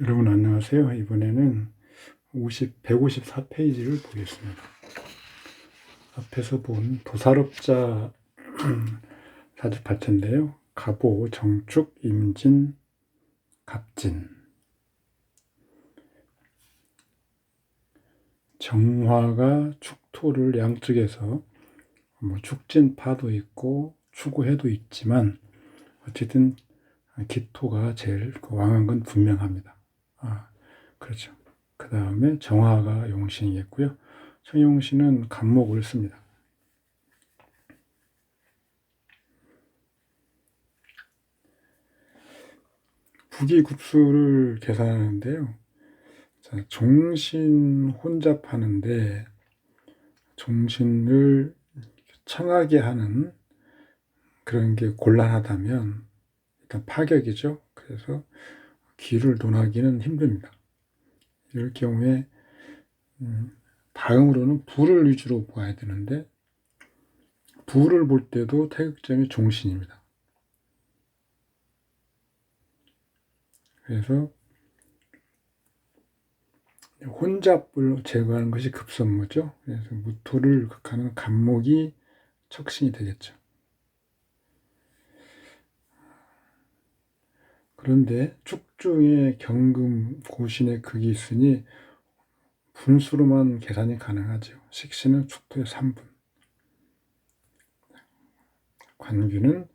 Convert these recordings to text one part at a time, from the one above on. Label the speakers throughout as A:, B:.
A: 여러분 안녕하세요. 이번에는 154페이지를 보겠습니다. 앞에서 본 도살업자 사주팔자인데요. 갑오, 정축, 임진, 갑진. 정화가 축토를 양쪽에서 축진파도 있고 추구해도 있지만 어쨌든 기토가 제일 왕한 건 분명합니다. 그렇죠. 그 다음에 정화가 용신이겠고요. 청용신은 간목을 씁니다. 부기급수를 계산하는데요. 자, 종신 혼잡하는데 종신을 청하게 하는 그런 게 곤란하다면 일단 파격이죠. 그래서 기를 논하기는 힘듭니다. 이럴 경우에 다음으로는 부를 위주로 봐야 되는데 부를 볼 때도 태극점이 종신입니다. 그래서 혼잡을 제거하는 것이 급선무죠. 그래서 무토를 극하는 간목이 척신이 되겠죠. 그런데 축중에 경금 고신의 극이 있으니 분수로만 계산이 가능하죠. 식신은 축토의 3분. 관규는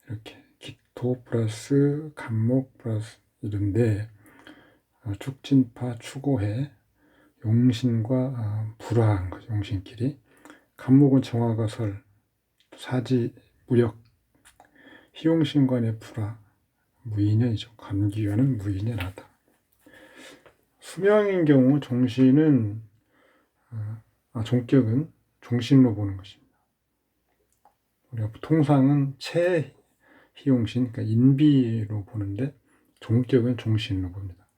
A: 이렇게 기토 플러스 간목 플러스 이런데 축진파 추고해 용신과 불화한 거죠. 용신끼리. 간목은 정화가 설, 사지 무력, 희용신관의 불화, 무인연이죠. 관기와는 무인연하다. 수명인 경우 종신은 종격은 종신로 보는 것입니다. 우리가 통상은 채희용신, 그러니까 인비로 보는데 종격은 종신로 봅니다.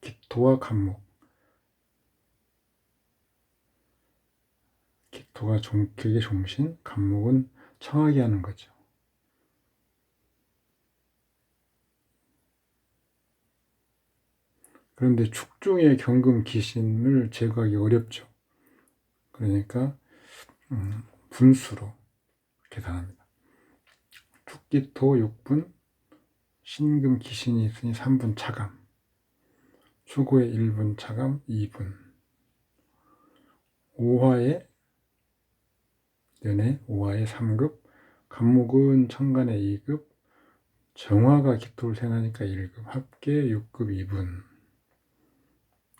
A: 기토와 간목, 기토가 종격의 종신, 간목은 청하게 하는 거죠. 그런데 축중의 경금 기신을 제거하기 어렵죠. 그러니까 분수로 계산합니다. 축기토 6분, 신금 기신이 있으니 3분 차감, 추고의 1분 차감 2분, 오화의 연애 5화의 3급, 간목은 천간의 2급, 정화가 기토를 생하니까 1급, 합계 6급 2분.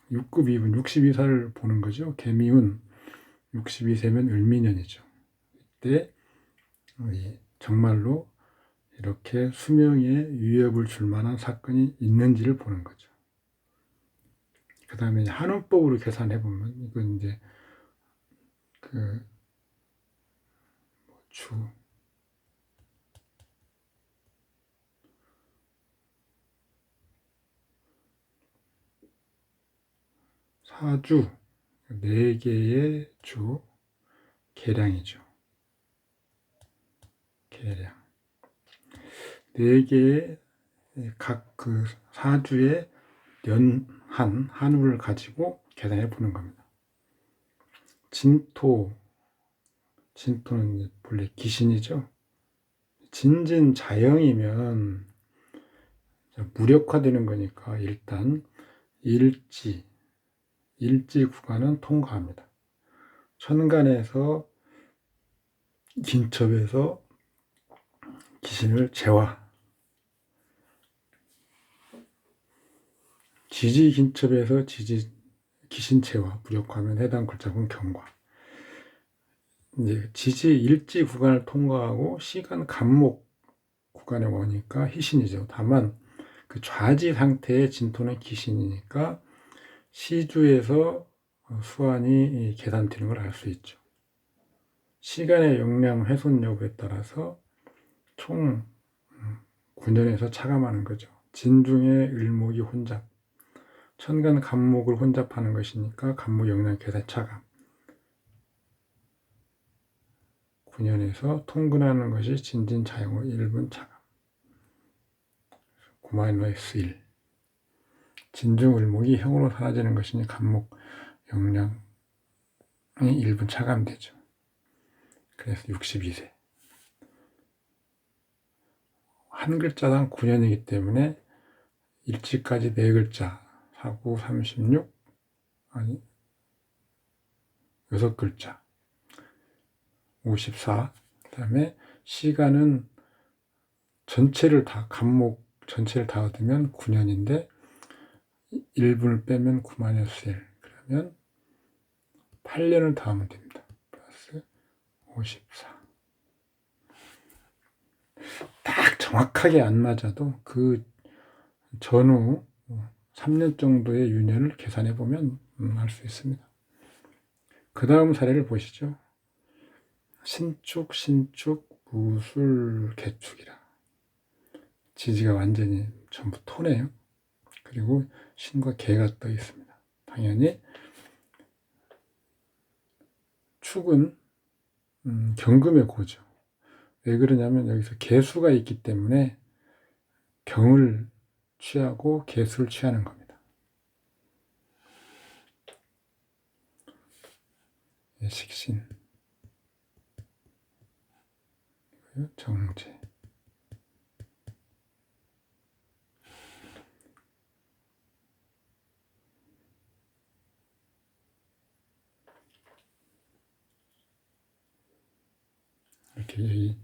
A: 6급 2분, 62사를 보는 거죠. 개미운 62세면 을미년이죠. 이때 정말로 이렇게 수명에 위협을 줄 만한 사건이 있는지를 보는 거죠. 그 다음에 한운법으로 계산해 보면 이건 이제 사주 4개의 주 계량이죠. 계량 4개의 각 그 사주의 한우를 가지고 계산해 보는 겁니다. 진토는 본래 기신이죠. 진진자영이면 무력화되는 거니까 일단 일지 구간은 통과합니다. 천간에서 긴첩에서 기신을 제화, 지지 긴첩에서 기신 제화, 무력화하면 해당 글자군 경과. 이제 지지 일지 구간을 통과하고 시간 간목 구간에 오니까 희신이죠. 다만 그 좌지 상태의 진토는 기신이니까 시주에서 수완이 계산되는 걸 알 수 있죠. 시간의 용량 훼손 여부에 따라서 총 9년에서 차감하는 거죠. 진중의 을목이 혼잡, 천간 간목을 혼잡하는 것이니까 간목 용량 계산 차감. 9년에서 통근하는 것이 진진자영의 1분 차감. 9-1. 진중을목이 형으로 사라지는 것이니 간목 영량이 1분 차감되죠. 그래서 62세. 한 글자당 9년이기 때문에 일지까지 4글자, 49, 36, 아니 6글자, 54. 그 다음에 시간은 전체를 다, 간목 전체를 다 얻으면 9년인데 1분을 빼면 9만여 셀. 그러면 8년을 더하면 됩니다. 플러스 54. 딱 정확하게 안 맞아도 그 전후 3년 정도의 유년을 계산해 보면 알 수 있습니다. 그 다음 사례를 보시죠. 신축, 무술, 개축이라. 지지가 완전히 전부 토네요. 그리고 신과 개가 떠 있습니다. 당연히 축은 경금의 고죠. 왜 그러냐면 여기서 개수가 있기 때문에 경을 취하고 개수를 취하는 겁니다. 식신, 정제. 이렇게 이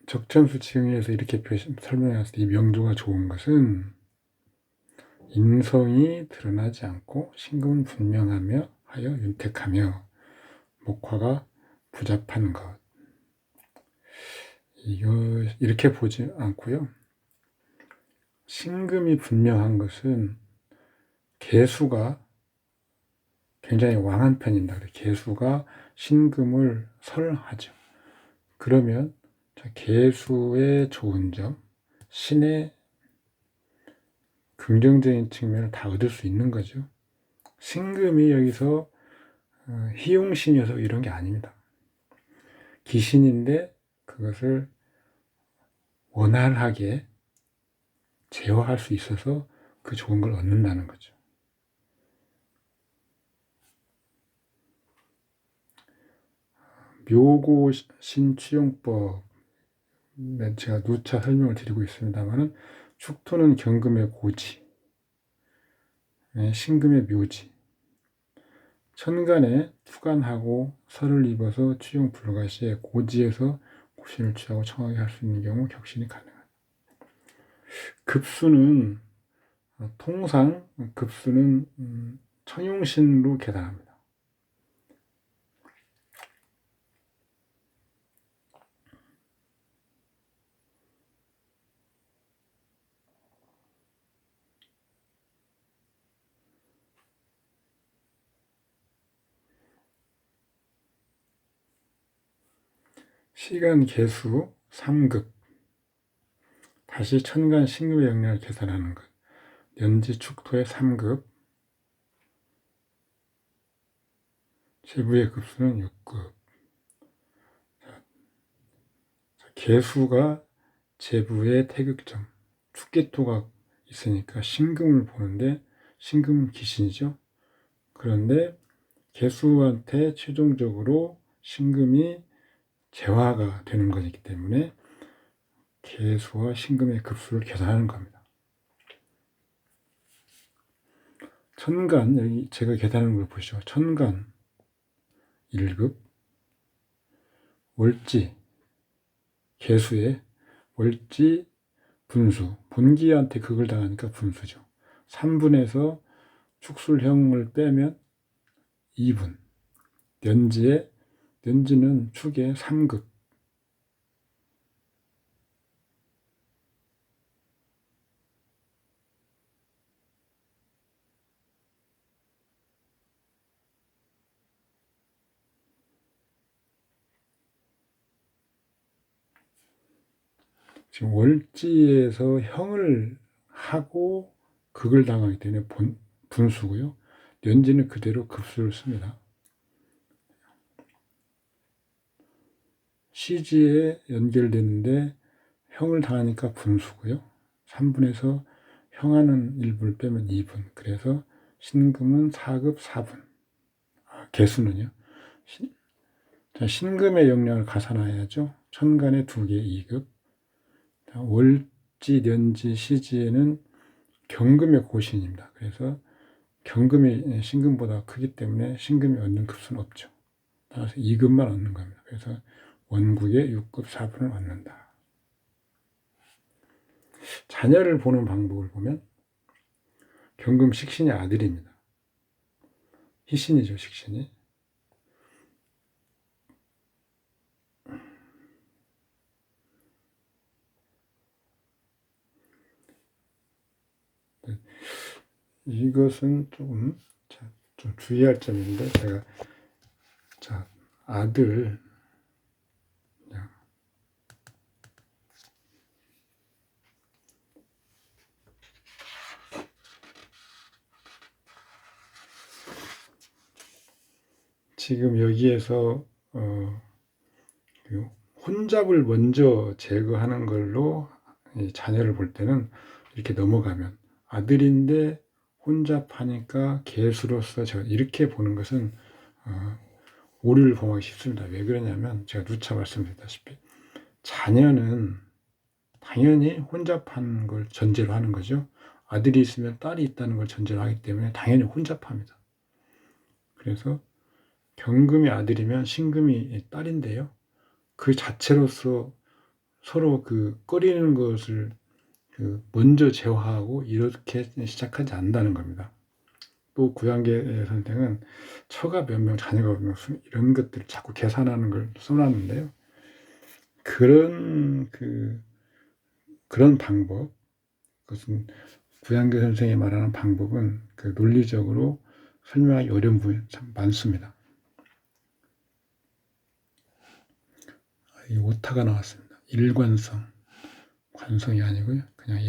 A: 적천수칭에서 이렇게 설명했을 때 이 명조가 좋은 것은 인성이 드러나지 않고 신금은 분명하며 하여 윤택하며 목화가 부잡한 것. 이렇게 보지 않고요. 신금이 분명한 것은 개수가 굉장히 왕한 편입니다. 개수가 신금을 설하죠. 그러면 개수의 좋은 점, 신의 긍정적인 측면을 다 얻을 수 있는 거죠. 신금이 여기서 희용신이어서 이런 게 아닙니다. 기신인데 그것을 원활하게 제어할 수 있어서 그 좋은 걸 얻는다는 거죠. 묘고 신취용법, 제가 누차 설명을 드리고 있습니다만 축토는 경금의 고지, 신금의 묘지. 천간에 투간하고 설을 입어서 취용 불가시에 고지에서 고신을 취하고 청하게 할 수 있는 경우 격신이 가능합니다. 급수는 통상 급수는 청용신으로 계산합니다. 시간 개수 3급, 다시 천간 신금의 영향을 계산하는 것. 연지 축토의 3급, 제부의 급수는 6급. 개수가 제부의 태극점, 축계토가 있으니까 신금을 보는데 신금은 기신이죠. 그런데 개수한테 최종적으로 신금이 재화가 되는 것이기 때문에 개수와 신금의 급수를 계산하는 겁니다. 천간, 여기 제가 계산하는 걸 보시죠. 천간 1급, 월지, 개수의 월지 분수, 분기한테 극을 당하니까 분수죠. 3분에서 축술형을 빼면 2분, 연지는 축의 3급, 지금 월지에서 형을 하고 극을 당하기 때문에 분수고요. 연지는 그대로 급수를 씁니다. 시지에 연결되는데 형을 당하니까 분수고요. 3분에서 형하는 일부를 빼면 2분. 그래서 신금은 4급 4분. 개수는요. 신금의 영량을 가산해야죠. 천간에 2개 2급. 월지, 년지, 시지에는 경금의 고신입니다. 그래서 경금이 신금보다 크기 때문에 신금이 얻는 급수는 없죠. 따라서 2급만 얻는 겁니다. 그래서 원국에 6급 4분을 얻는다. 자녀를 보는 방법을 보면 경금 식신이 아들입니다. 희신이죠, 식신이. 이것은 좀 주의할 점인데, 제가 아들 지금 여기에서 혼잡을 먼저 제거하는 걸로 자녀를 볼 때는 이렇게 넘어가면 아들인데 혼잡하니까 개수로서 제가 이렇게 보는 것은 오류를 범하기 쉽습니다. 왜 그러냐면 제가 누차 말씀드렸다시피 자녀는 당연히 혼잡한 걸 전제로 하는 거죠. 아들이 있으면 딸이 있다는 걸 전제로 하기 때문에 당연히 혼잡합니다. 그래서 경금이 아들이면 신금이 딸인데요. 그 자체로서 서로 꺼리는 것을 먼저 제어하고 이렇게 시작하지 않는다는 겁니다. 또 구양계 선생은 처가 몇 명, 자녀가 몇 명, 이런 것들을 자꾸 계산하는 걸 써놨는데요. 그런 방법, 그것은 구양계 선생이 말하는 방법은 논리적으로 설명하기 어려운 부분이 참 많습니다. 이 오타가 나왔습니다. 일관성, 관성이 아니고요. 그냥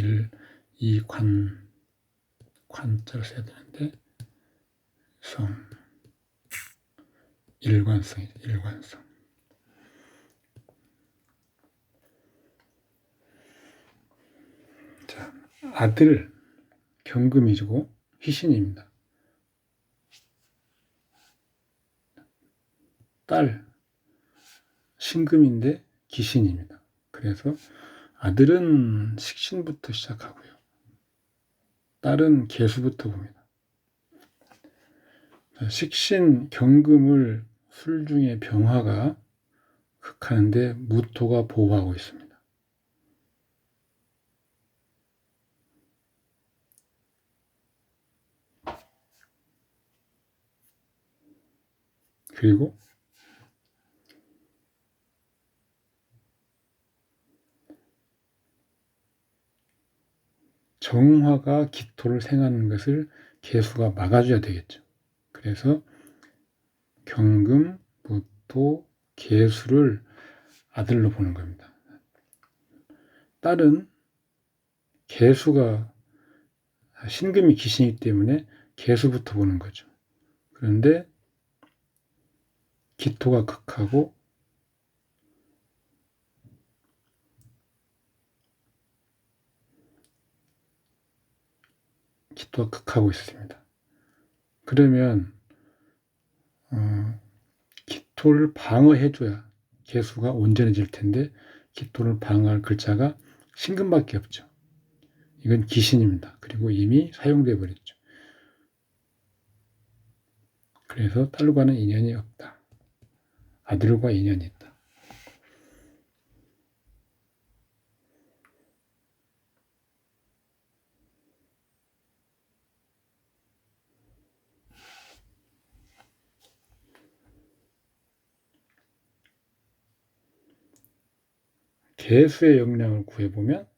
A: 관자를 써야 되는데 일관성이죠. 일관성. 자, 아들 경금이고 희신입니다. 딸 신금인데 기신입니다. 그래서 아들은 식신부터 시작하고요. 딸은 개수부터 봅니다. 식신 경금을 술 중에 병화가 극하는데 무토가 보호하고 있습니다. 그리고 정화가 기토를 생하는 것을 개수가 막아줘야 되겠죠. 그래서 경금, 무토, 개수를 아들로 보는 겁니다. 딸은 개수가 신금이 기신이기 때문에 개수부터 보는 거죠. 그런데 기토가 극하고 있습니다. 그러면 기토를 방어해줘야 개수가 온전해질 텐데 기토를 방어할 글자가 신금밖에 없죠. 이건 기신입니다. 그리고 이미 사용돼 버렸죠. 그래서 딸과는 인연이 없다. 아들과 인연이 있다. 개수의 영량을 구해보면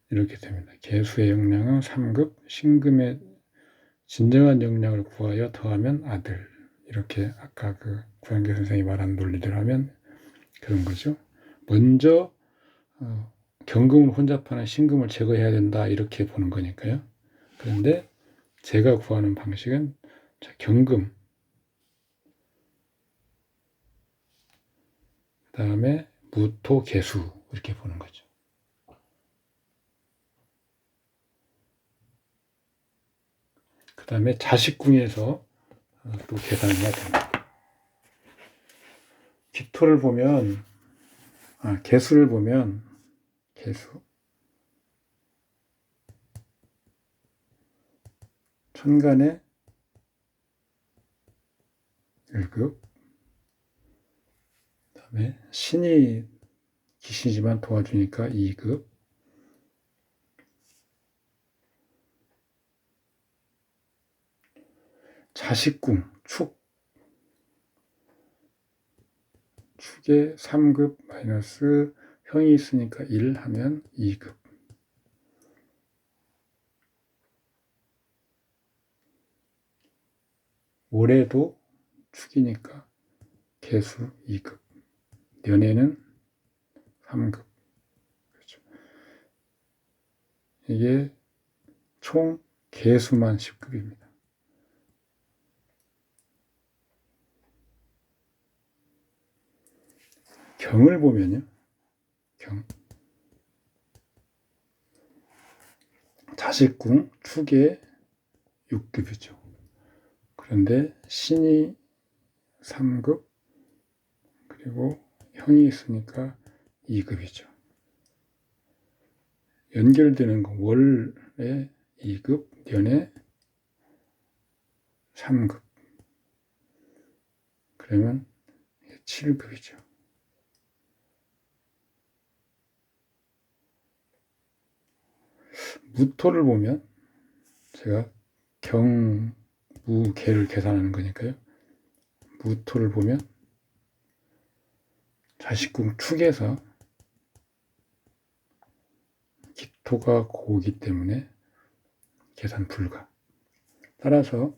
A: 이렇게 됩니다. 개수의 영량은 3급, 신금의 진정한 영량을 구하여 더하면 아들. 이렇게 아까 구양계 선생이 말한 논리대로 하면 그런 거죠. 먼저 경금을 혼잡하는 신금을 제거해야 된다 이렇게 보는 거니까요. 그런데 제가 구하는 방식은 경금, 그 다음에 무토, 개수 이렇게 보는 거죠. 다음에 자식궁에서 또 계산을 해야 됩니다. 기토를 보면, 개수를 보면, 개수. 천간에 1급. 그 다음에 신이 귀신이지만 도와주니까 2급. 자식궁, 축에 3급 마이너스 형이 있으니까 1 하면 2급. 올해도 축이니까 개수 2급. 연애는 3급. 그렇죠. 이게 총 개수만 10급입니다. 경을 보면요. 경. 자식궁 축에 6급이죠. 그런데 신이 3급 그리고 형이 있으니까 2급이죠. 연결되는 거 월에 2급, 년에 3급. 그러면 7급이죠. 무토를 보면 제가 경, 무, 개를 계산하는 거니까요. 무토를 보면 자식궁 축에서 기토가 고기 때문에 계산 불가. 따라서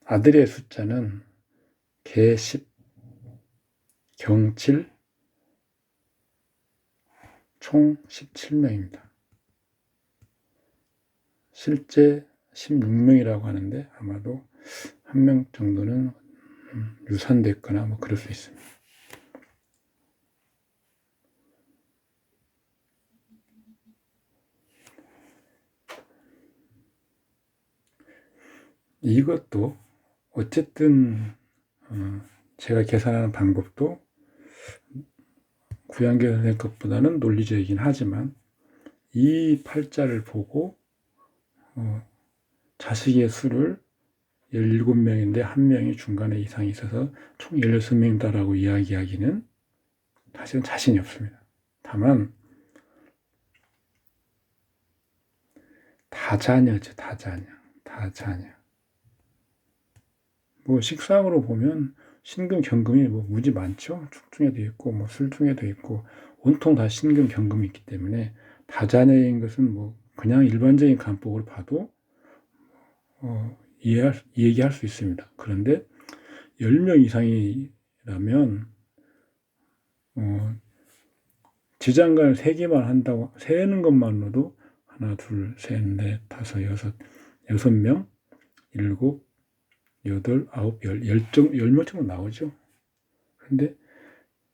A: 아들의 숫자는 개 10, 경 7, 총 17명입니다. 실제 16명이라고 하는데 아마도 한 명 정도는 유산됐거나 뭐 그럴 수 있습니다. 이것도 어쨌든 제가 계산하는 방법도 구양계 선생님 것보다는 논리적이긴 하지만 이 팔자를 보고 자식의 수를 17명인데 한 명이 중간에 이상이 있어서 총 16명이다라고 이야기하기는 사실은 자신이 없습니다. 다만 다자녀죠. 다자녀. 뭐 식상으로 보면 신금, 경금이 뭐 무지 많죠. 축 중에도 있고 뭐 술 중에도 있고 온통 다 신금, 경금이 있기 때문에 다자녀인 것은 뭐 그냥 일반적인 간법으로 봐도 얘기할 수 있습니다. 그런데 10명 이상이라면 지장간을 3개만 한다고 세는 것만으로도 하나, 둘, 셋, 넷, 다섯, 여섯 명, 7, 8, 9, 10명 정도 나오죠. 그런데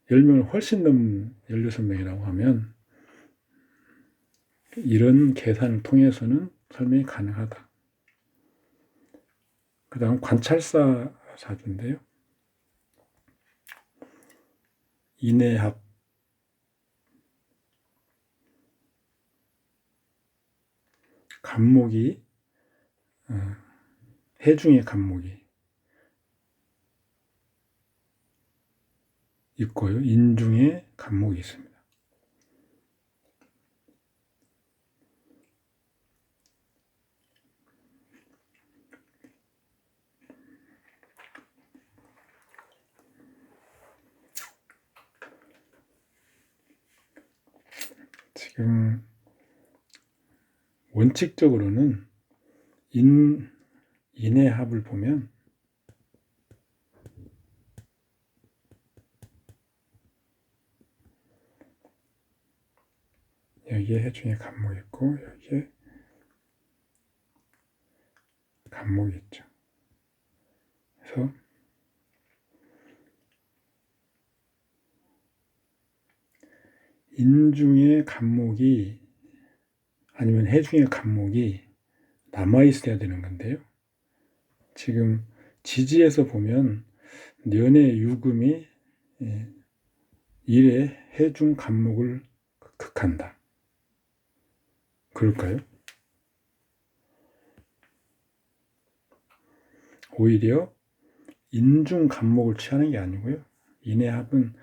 A: 10명을 훨씬 넘는 16명이라고 하면 이런 계산을 통해서는 설명이 가능하다. 그 다음 관찰사 사주인데요. 인해합 간목이 해중의 간목이 있고요. 인중에 간목이 있습니다. 지금 원칙적으로는 인의 합을 보면 여기에 해중에 간목이 있고 여기에 간목이 있죠. 그래서 인중의 간목이 아니면 해중의 간목이 남아있어야 되는 건데요. 지금 지지에서 보면 년의 유금이 일의 해중 간목을 극한다. 그럴까요? 오히려 인중 간목을 취하는 게 아니고요. 인해합은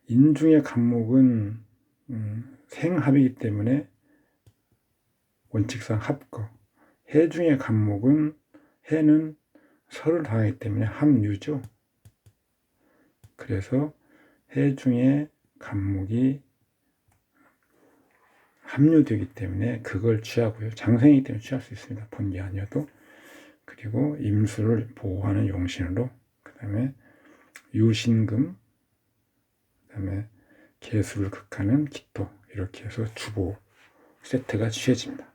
A: 인중의 간목은 생합이기 때문에 원칙상 합거, 해중의 간목은 해는 설을 당하기 때문에 합유죠. 그래서 해중의 간목이 합류되기 때문에 그걸 취하고요. 장생이기 때문에 취할 수 있습니다. 본게 아니어도. 그리고 임수를 보호하는 용신으로, 그 다음에 유신금, 그 다음에 개수를 극하는 기토, 이렇게 해서 주보 세트가 취해집니다.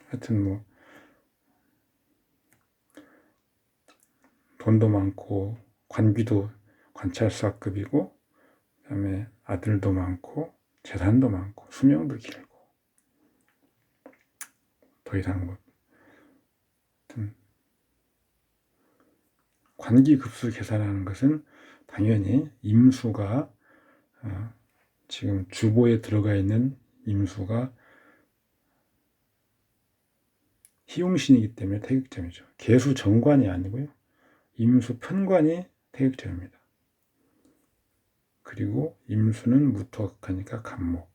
A: 하여튼 뭐 돈도 많고 관비도 관찰사급이고, 그 다음에 아들도 많고 재산도 많고 수명도 길고, 더 이상 뭐 관기급수 계산하는 것은 당연히 임수가 지금 주보에 들어가 있는 임수가 희용신이기 때문에 태극점이죠. 개수 정관이 아니고요. 임수 편관이 태극점입니다. 그리고 임수는 무토가 극하니까 간목.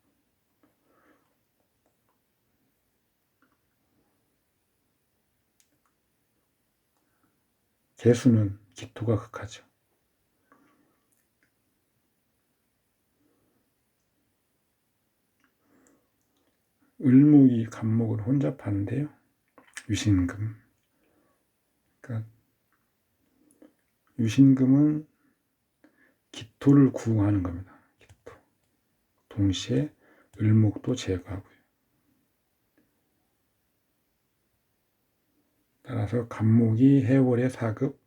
A: 개수는 기토가 극하죠. 을목이 간목을 혼잡하는데요. 유신금. 그러니까 유신금은 기토를 구응하는 겁니다. 기토. 동시에 을목도 제거하고요. 따라서 간목이 해월의 4급,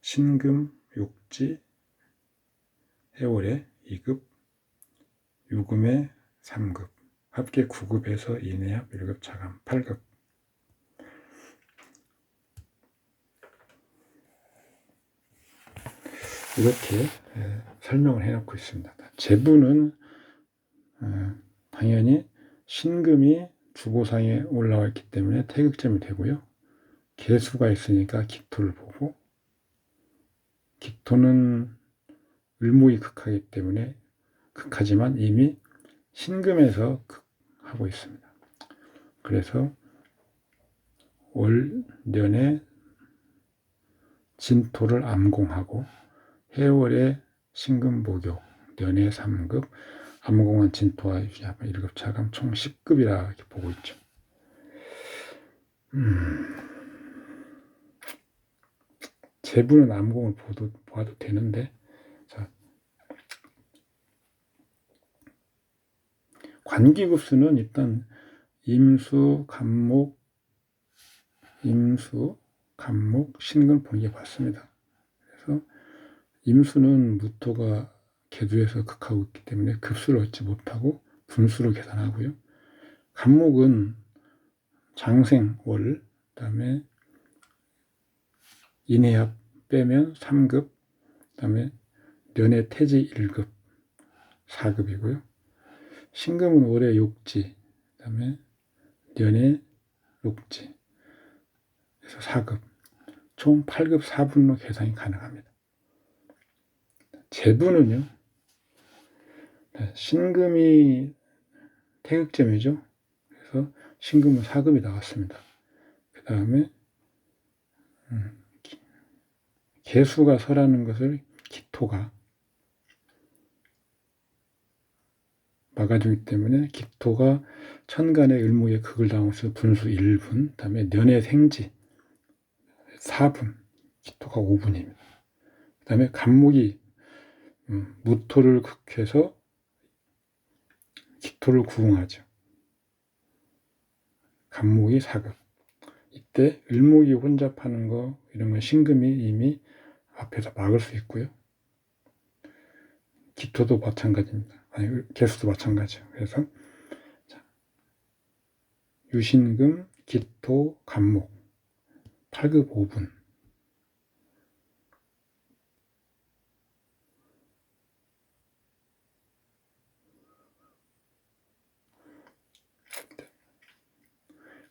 A: 신금, 육지, 해월의 2급, 유금의 3급, 합계 9급에서 인해합 1급 차감 8급. 이렇게 설명을 해놓고 있습니다. 재부는 당연히 신금이 주보상에 올라와 있기 때문에 태극점이 되고요. 개수가 있으니까 기토를 보고, 기토는 을목이 극하기 때문에 극하지만 이미 신금에서 극하고 있습니다. 그래서 올 년에 진토를 암공하고 해월에 신금목욕, 년에 3급, 암공한 진토와 유지합 1급 차감 총 10급이라 이렇게 보고 있죠. 재부는 암공을 보아도 되는데, 자, 관기급수는 일단 임수, 간목, 신금 보는 게 맞습니다. 그래서 임수는 무토가 계두에서 극하고 있기 때문에 급수를 얻지 못하고 분수로 계산하고요. 간목은 장생, 월, 그 다음에 인해합 빼면 3급, 그 다음에 년의 태지 1급, 4급이고요. 신금은 월의 욕지, 그 다음에 년의 욕지, 그래서 4급, 총 8급 4분로 계산이 가능합니다. 재부는요, 신금이 태극점이죠. 그래서 신금은 4급이 나왔습니다. 그 다음에 개수가 설하는 것을 기토가 막아주기 때문에 기토가 천간의 을목의 극을 당해서 분수 1분, 그 다음에 년의 생지 4분, 기토가 5분입니다. 그 다음에 간목이 무토를 극해서 기토를 구응하죠. 간목이 4급. 이때 을목이 혼잡하는 거, 이런 건 신금이 이미 앞에서 막을 수 있고요. 기토도 마찬가지입니다. 아니, 개수도 마찬가지예요. 그래서 유신금, 기토, 간목 8급 5분.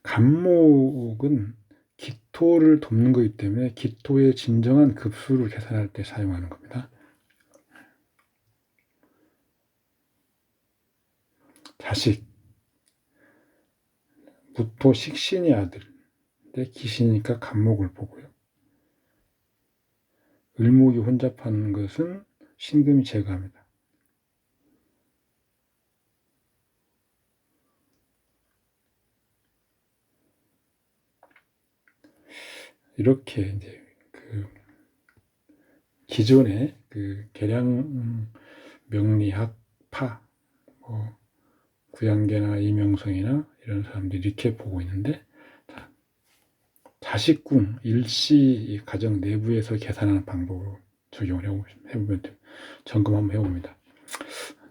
A: 간목은 기토를 돕는 거기 때문에 기토의 진정한 급수를 계산할 때 사용하는 겁니다. 자식, 무토 식신의 아들, 근데 기시니까 간목을 보고요. 을목이 혼잡하는 것은 신금이 제거합니다. 이렇게 이제 그 기존의 그 계량 명리학 파, 뭐 구양계나 이명성이나 이런 사람들이 이렇게 보고 있는데, 자식궁 일시 가정 내부에서 계산하는 방법으로 적용을 해보면 점검 한번 해봅니다.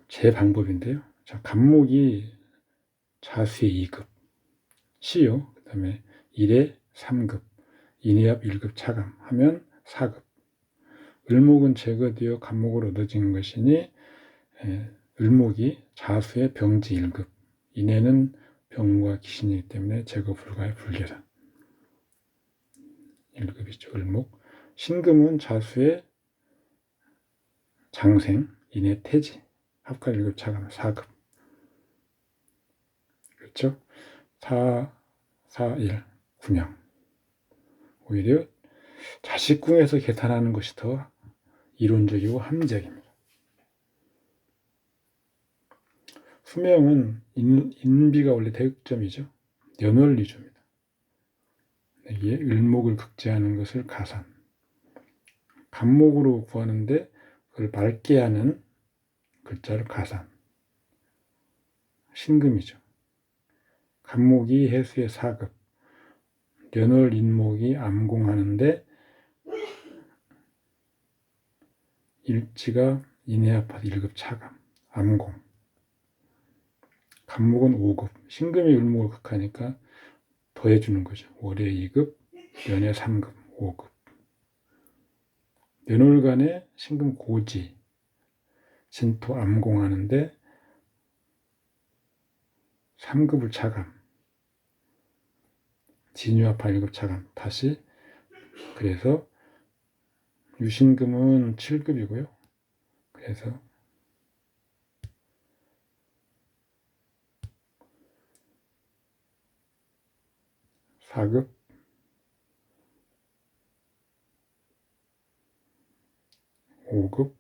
A: 제 방법인데요. 자, 간목이 자수의 2급, 시요. 그 다음에 일의 3급, 인해합 1급 차감 하면 4급. 을목은 제거되어 간목으로 얻어지는 것이니 을목이 자수의 병지 1급, 인해는 병과 기신이기 때문에 제거 불가의 불계산 1급이죠. 을목. 신금은 자수의 장생, 인해 태지, 합갈 1급 차감 4급. 그렇죠? 4, 4, 1, 군양. 오히려 자식궁에서 계산하는 것이 더 이론적이고 합리적입니다. 수명은 인비가 원래 대극점이죠. 연월리조입니다. 여기에 을목을 극제하는 것을 가산. 간목으로 구하는데 그걸 맑게 하는 글자를 가산. 신금이죠. 간목이 해수의 4급. 연월 인목이 암공하는데 일지가 인해합하다 1급 차감. 암공. 간목은 5급. 신금이 을목을 극하니까 더해주는 거죠. 월의 2급, 연의 3급, 5급. 연월간에 신금 고지, 진토 암공하는데 3급을 차감. 진유합하 1급 차감. 다시 그래서 유신금은 7급이고요. 그래서 4급, 5급,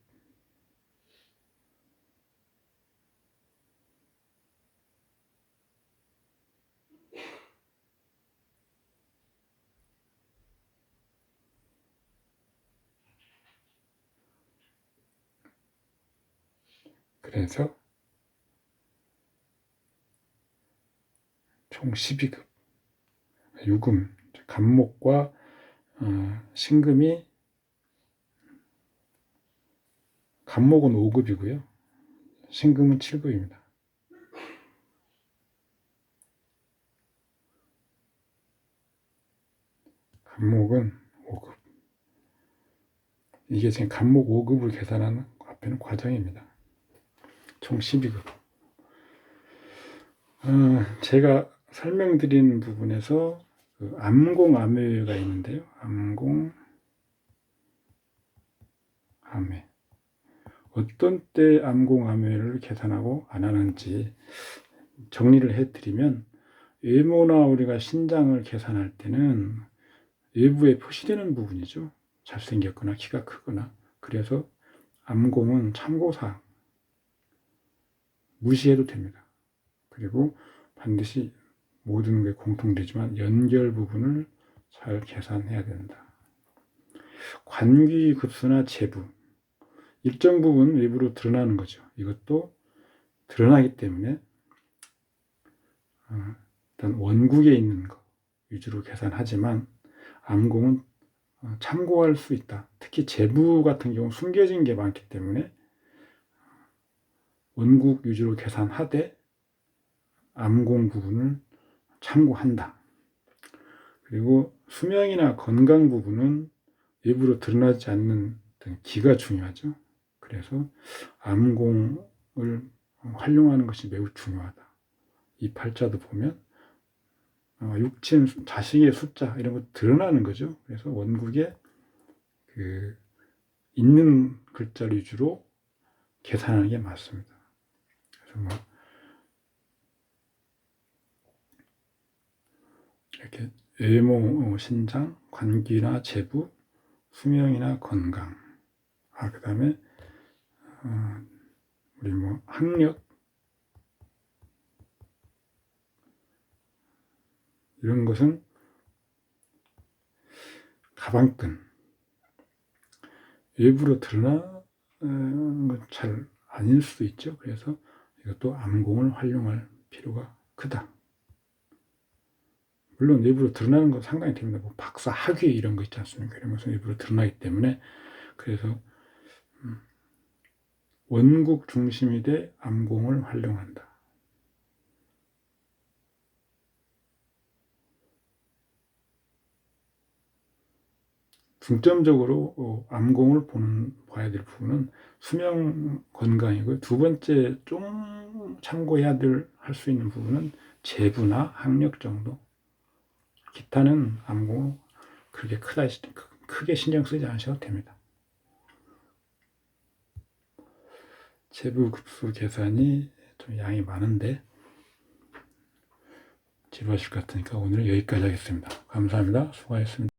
A: 그래서 총 12급. 유금, 간목과 신금이, 간목은 5급이고요. 신금은 7급입니다. 간목은 5급. 이게 지금 간목 5급을 계산하는 앞에는 과정입니다. 총 12급. 제가 설명드린 부분에서 그 암공 암회가 있는데요. 암공 암회. 어떤 때 암공 암회를 계산하고 안 하는지 정리를 해드리면, 외모나 우리가 신장을 계산할 때는 외부에 표시되는 부분이죠. 잘생겼거나 키가 크거나. 그래서 암공은 참고사항, 무시해도 됩니다. 그리고 반드시 모든 게 공통되지만 연결 부분을 잘 계산해야 된다. 관귀 급수나 재부, 일정 부분 외부로 드러나는 거죠. 이것도 드러나기 때문에 일단 원국에 있는 거 위주로 계산하지만 암공은 참고할 수 있다. 특히 재부 같은 경우 숨겨진 게 많기 때문에 원국 위주로 계산하되 암공 부분을 참고한다. 그리고 수명이나 건강 부분은 외부로 드러나지 않는 기가 중요하죠. 그래서 암공을 활용하는 것이 매우 중요하다. 이 팔자도 보면 육친, 자식의 숫자 이런 거 드러나는 거죠. 그래서 원국에 그 있는 글자 위주로 계산하는 게 맞습니다. 그래서 뭐 이렇게 외모, 신장, 관기나 재부, 수명이나 건강, 그 다음에 우리 뭐 학력 이런 것은 가방끈 외부로 드러나는 건 잘 아닐 수도 있죠. 그래서 이것도 암공을 활용할 필요가 크다. 물론 외부로 드러나는 건 상당히 됩니다. 뭐 박사, 학위 이런 거 있지 않습니까? 이런 것은 외부로 드러나기 때문에 그래서 원국 중심이 돼 암공을 활용한다. 중점적으로 암공을 봐야 될 부분은 수명 건강이고요. 두 번째 좀 참고해야 할 수 있는 부분은 재부나 학력 정도. 기타는 암공 그렇게 크게 신경 쓰지 않으셔도 됩니다. 재부급수 계산이 좀 양이 많은데 지루하실 것 같으니까 오늘 여기까지 하겠습니다. 감사합니다. 수고하셨습니다.